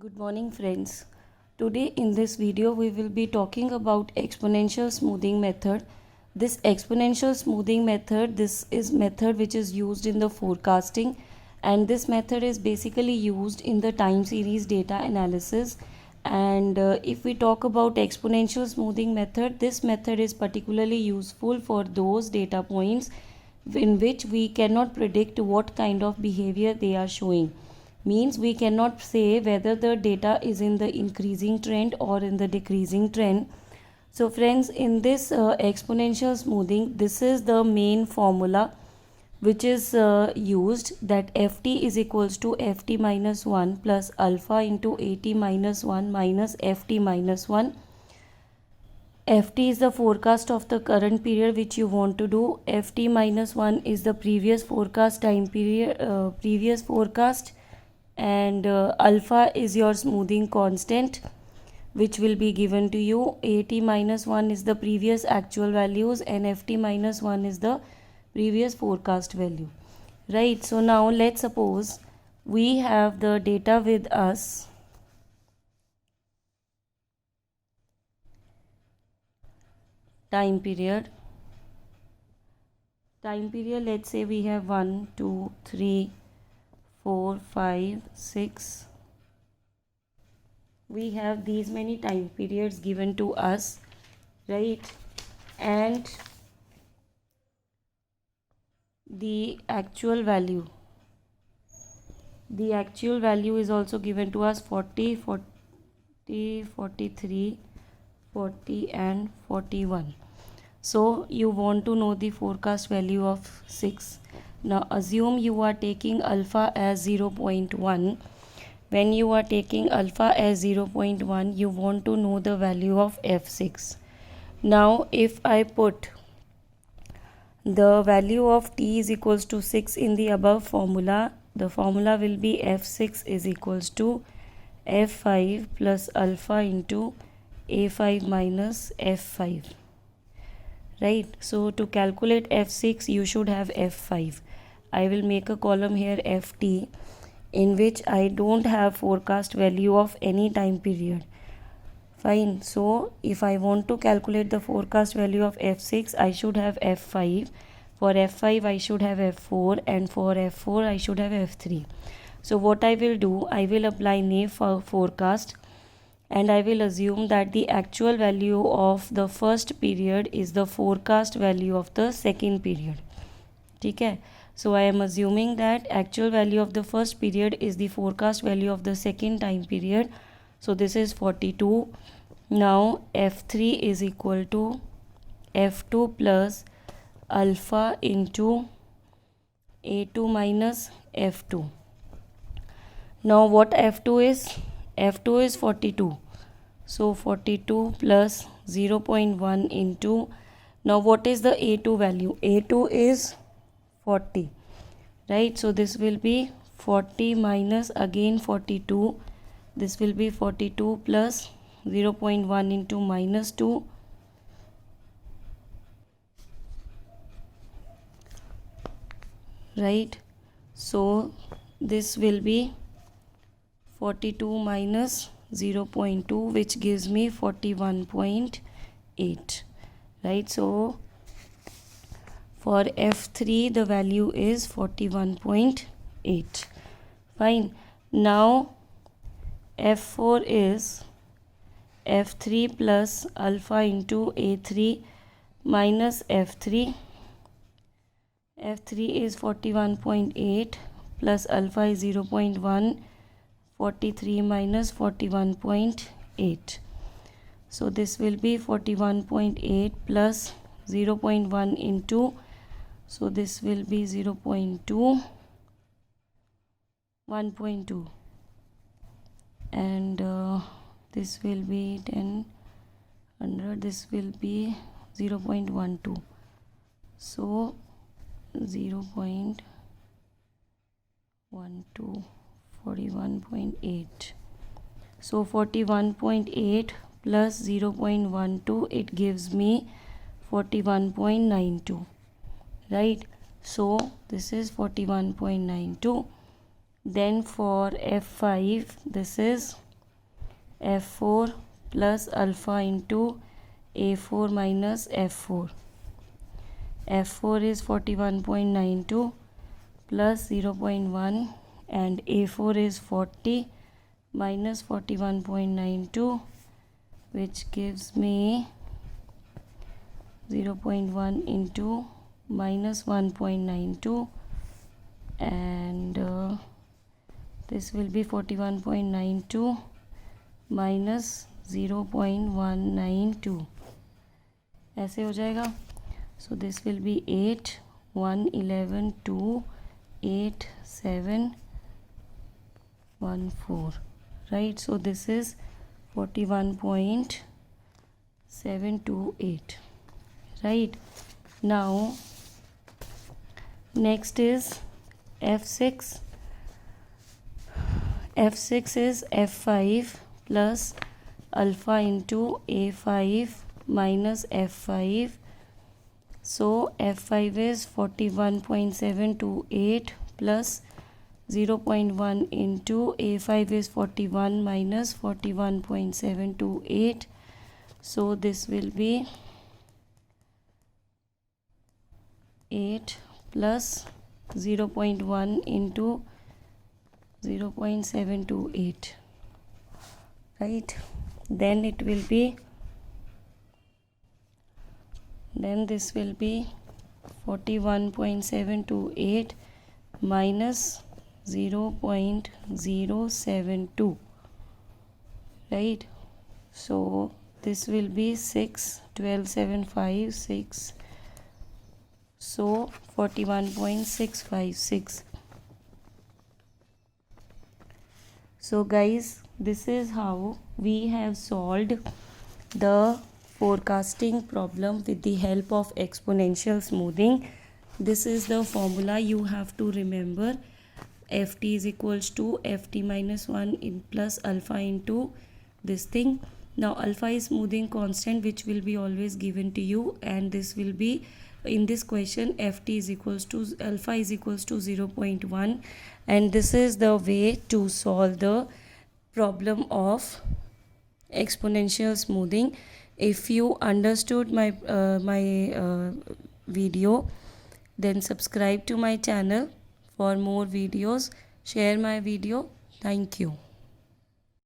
Good morning friends. Today in this video we will be talking about exponential smoothing method. This exponential smoothing method, this is method which is used in the forecasting, and this method is basically used in the time series data analysis. And if we talk about exponential smoothing method, this method is particularly useful for those data points in which we cannot predict what kind of behavior they are showing. Means we cannot say whether the data is in the increasing trend or in the decreasing trend. So friends, in this exponential smoothing, this is the main formula which is used, that ft is equals to ft minus 1 plus alpha into at minus 1 minus ft minus 1. ft is the forecast of the current period which you want to do. Ft minus 1 is the previous forecast time period, previous forecast, and alpha is your smoothing constant which will be given to you. At minus 1 is the previous actual values and ft minus 1 is the previous forecast value, right? So now let's suppose we have the data with us. Time period, let's say we have 1 2 3 4 5 6. We have these many time periods given to us, right? And the actual value is also given to us, 40 40 43 40 and 41. So you want to know the forecast value of 6. Now assume you are taking alpha as 0.1. When you are taking alpha as 0.1, you want to know the value of f6. Now if I put the value of t is equals to 6 in the above formula, the formula will be f6 is equals to f5 plus alpha into a5 minus f5, right? So to calculate f6 you should have f5. I will make a column here ft, in which I don't have forecast value of any time period. Fine. So if I want to calculate the forecast value of f6, I should have f5. For f5 I should have f4, and for f4 I should have f3. So what I will do, I will apply naive forecast, and I will assume that the actual value of the first period is the forecast value of the second period. Okay. So I am assuming that actual value of the first period is the forecast value of the second time period. So this is 42. Now f3 is equal to f2 plus alpha into a2 minus f2. Now what f2 is? F2 is 42. So 42 plus 0.1 into, now what is the a2 value? A2 is 40, right? So this will be 40 minus again 42. This will be 42 plus 0.1 into minus 2, right? So this will be 42 minus 0.2, which gives me 41.8, right? So for f3 the value is 41.8. Fine. Now f4 is f3 plus alpha into a3 minus f3. f3 is 41.8 plus alpha is 0.1. 43 minus 41.8. So this will be 41.8 plus 0.1 into, so this will be 0.2, 1.2, and this will be 10 this will be 0.12. So 0.12, 41.8. So 41.8 plus 0.12, it gives me 41.92, right? So this is 41.92. Then for f5 this is f4 plus alpha into a4 minus f4. f4 is 41.92 plus 0.1 and a4 is 40 minus 41.92, which gives me 0.1 into minus 1.92, and this will be 41.92 minus 0.192, ऐसे हो जाएगा. So this will be 8, 1, 11, 2, 8, 7, 1, 4, right? So this is 41.728, right? Now next is f6. f6 is f5 plus alpha into a5 minus f5. So f5 is 41.728 plus 0.1 into a5 is 41 minus 41.728. So this will be 8 plus 0.1 into 0.728, right? Then it will be, then this will be 41.728 minus 0.072, right? So this will be 6, 12, 7, 5, 6, so 41.656. So guys, this is how we have solved the forecasting problem with the help of exponential smoothing. This is the formula you have to remember. ft is equals to ft minus 1 in plus alpha into this thing. Now alpha is smoothing constant, which will be always given to you, and this will be in this question ft is equals to alpha is equals to 0.1, and this is the way to solve the problem of exponential smoothing. If you understood my video, then subscribe to my channel for more videos. Share my video. Thank you.